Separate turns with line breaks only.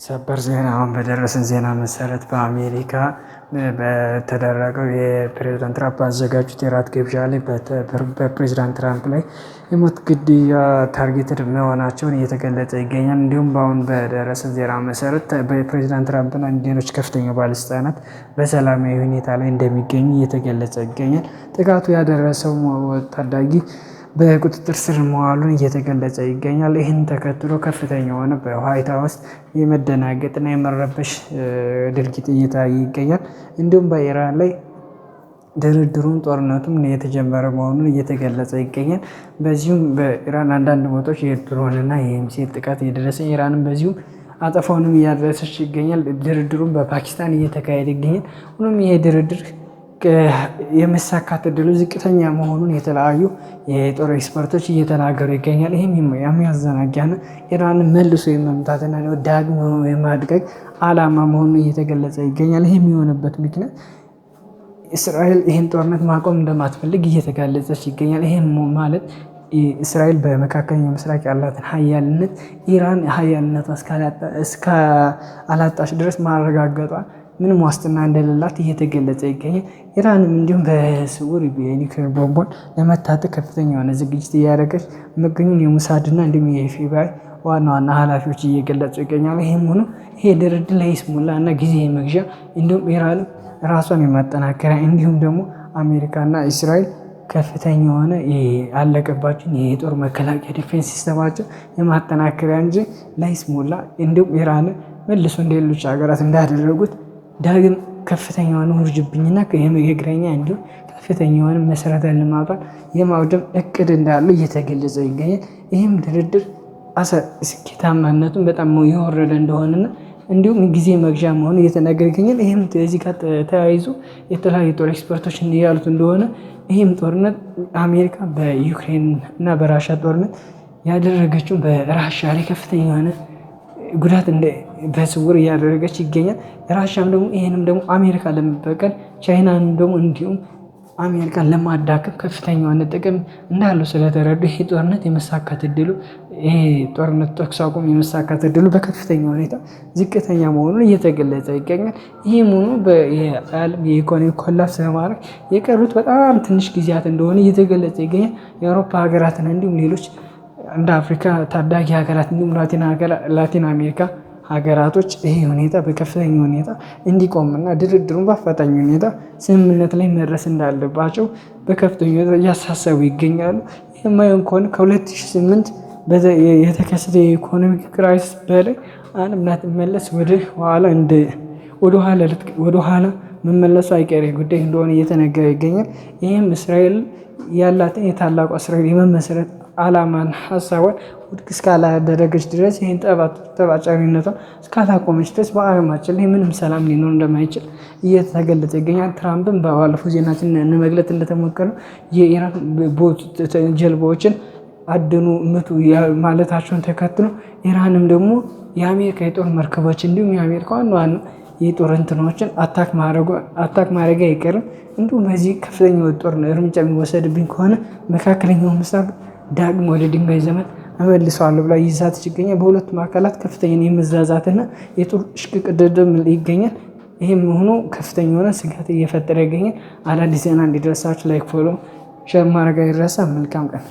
ሰበር ዜና አሁን በደረሰን ዜና መሰረት በአሜሪካ በተደረገው የፕሬዝዳንት ትራምፕ ባዘጋጁት የራት ግብዣ ላይ በፕሬዝዳንት ትራምፕ ላይ የሞት ግድያ ታርጌትድ መሆናቸውን እየተገለጸ ይገኛል። እንዲሁም በአሁን በደረሰን ዜና መሰረት በፕሬዝዳንት ትራምፕና ሌሎች ከፍተኛ ባለስልጣናት በሰላማዊ ሁኔታ ላይ እንደሚገኙ እየተገለጸ ይገኛል። ጥቃቱ ያደረሰው ታዳጊ በቁጥጥር ስር መዋሉን እየተገለጸ ይገኛል። ይህን ተከትሎ ከፍተኛ የሆነ በዋይት ሀውስ የመደናገጥና የመረበሽ ድርጊት እየታየ ይገኛል። እንዲሁም በኢራን ላይ ድርድሩም ጦርነቱም የተጀመረ መሆኑን እየተገለጸ ይገኛል። በዚሁም በኢራን አንዳንድ ቦታዎች የድሮንና የሚሳይል ጥቃት እየደረሰ ኢራንም በዚሁም አጸፋውንም እያደረሰች ይገኛል። ድርድሩም በፓኪስታን እየተካሄደ ይገኛል። ሆኖም ይሄ ድርድር የመሳካት እድሉ ዝቅተኛ መሆኑን የተለያዩ የጦር ኤክስፐርቶች እየተናገሩ ይገኛል። ይህም የሚያዘናጋና ኢራንን መልሶ የመምታትና ዳግሞ የማድቀቅ ዓላማ መሆኑን እየተገለጸ ይገኛል። ይህ የሚሆንበት ምክንያት እስራኤል ይህን ጦርነት ማቆም እንደማትፈልግ እየተጋለጸች ይገኛል። ይህም ማለት እስራኤል በመካከለኛው ምስራቅ ያላትን ሀያልነት ኢራን ሀያልነቷ እስካላጣች ድረስ ማረጋገጧ ምንም ዋስትና እንደሌላት እየተገለጸ ይገኛል። ኢራንም እንዲሁም በስውር የኒውክሌር ቦምቧን ለመታጠቅ ከፍተኛ የሆነ ዝግጅት እያደረገች መገኙን የሙሳድና እንዲሁም የኤፍቢአይ ዋና ኃላፊዎች እየገለጹ ይገኛሉ። ይህም ሆኖ ይሄ ድርድር ለይስሙላ እና ጊዜ መግዣ እንዲሁም ኢራን ራሷን የማጠናከሪያ እንዲሁም ደግሞ አሜሪካና እስራኤል ከፍተኛ የሆነ ያለቀባቸውን የጦር መከላከያ ዲፌንስ ሲስተማቸው የማጠናከሪያ እንጂ ለይስሙላ እንዲሁም ኢራን መልሶ እንደሌሎች ሀገራት እንዳደረጉት ዳግም ከፍተኛ የሆነ ውርጅብኝና የእግረኛ እንዲሁም ከፍተኛ የሆነ መሰረተ ልማቷን የማውደም እቅድ እንዳለው እየተገለጸ ይገኛል። ይህም ድርድር ስኬታማነቱን በጣም የወረደ እንደሆነና እንዲሁም ጊዜ መግዣ መሆኑ እየተነገረ ይገኛል። ይህም እዚህ ጋር ተያይዞ የተለያዩ ጦር ኤክስፐርቶች ያሉት እንደሆነ ይህም ጦርነት አሜሪካ በዩክሬን እና በራሻ ጦርነት ያደረገችው በራሻ ላይ ከፍተኛ የሆነ ጉዳት በስውር እያደረገች ይገኛል። ራሻም ደግሞ ይሄንም ደግሞ አሜሪካ ለመበቀል ቻይናን ደግሞ እንዲሁም አሜሪካን ለማዳከም ከፍተኛ የሆነ ጥቅም እንዳለው ስለተረዱ ይሄ ጦርነት የመሳካት እድሉ ይሄ ጦርነት ተኩስ አቁም የመሳካት እድሉ በከፍተኛ ሁኔታ ዝቅተኛ መሆኑን እየተገለጸ ይገኛል። ይህም ሆኖ በዓለም የኢኮኖሚ ኮላፕስ ለማድረግ የቀሩት በጣም ትንሽ ጊዜያት እንደሆነ እየተገለጸ ይገኛል። የአውሮፓ ሀገራትን እንዲሁም ሌሎች እንደ አፍሪካ ታዳጊ ሀገራት እንዲሁም ላቲን አሜሪካ ሀገራቶች ይሄ ሁኔታ በከፍተኛ ሁኔታ እንዲቆምና ድርድሩን በአፋጣኝ ሁኔታ ስምምነት ላይ መድረስ እንዳለባቸው በከፍተኛ ሁኔታ እያሳሰቡ ይገኛሉ። የማይሆን ከሆነ ከ2008 የተከሰተ የኢኮኖሚ ክራይሲስ በላይ ዓለም ላትመለስ ወደ ኋላ መመለሱ አይቀሬ ጉዳይ እንደሆነ እየተነገረ ይገኛል። ይህም እስራኤል ያላትን የታላቋ እስራኤል የመመስረት ዓላማን ሀሳቧን ውድቅ እስካላደረገች ድረስ ይህን ጠባጫሪነቷን እስካላቆመች ድረስ በዓለማችን ላይ ምንም ሰላም ሊኖር እንደማይችል እየተገለጸ ይገኛል። ትራምፕን በባለፈው ዜናችን መግለጥ እንደተሞከረው የኢራን ጀልባዎችን አድኑ ምቱ ማለታቸውን ተከትሎ ኢራንም ደግሞ የአሜሪካ የጦር መርከቦች እንዲሁም የአሜሪካ ዋና የጦር እንትኖችን አታክ ማድረግ አይቀርም። እንዲሁም በዚህ ከፍተኛ ጦር እርምጃ የሚወሰድብኝ ከሆነ መካከለኛው ምስራቅ ዳግም ወደ ድንጋይ ዘመን እመልሰዋለሁ ብላ ይዛት ይገኛል። በሁለቱም አካላት ከፍተኛ የመዛዛትና የጦር እሽቅድድም ይገኛል። ይህም ሆኖ ከፍተኛ የሆነ ስጋት እየፈጠረ ይገኛል። አዳዲስ ዜና እንዲደርሳችሁ ላይክ፣ ፎሎ፣ ሼር ማድረግ አይረሳ። መልካም ቀን።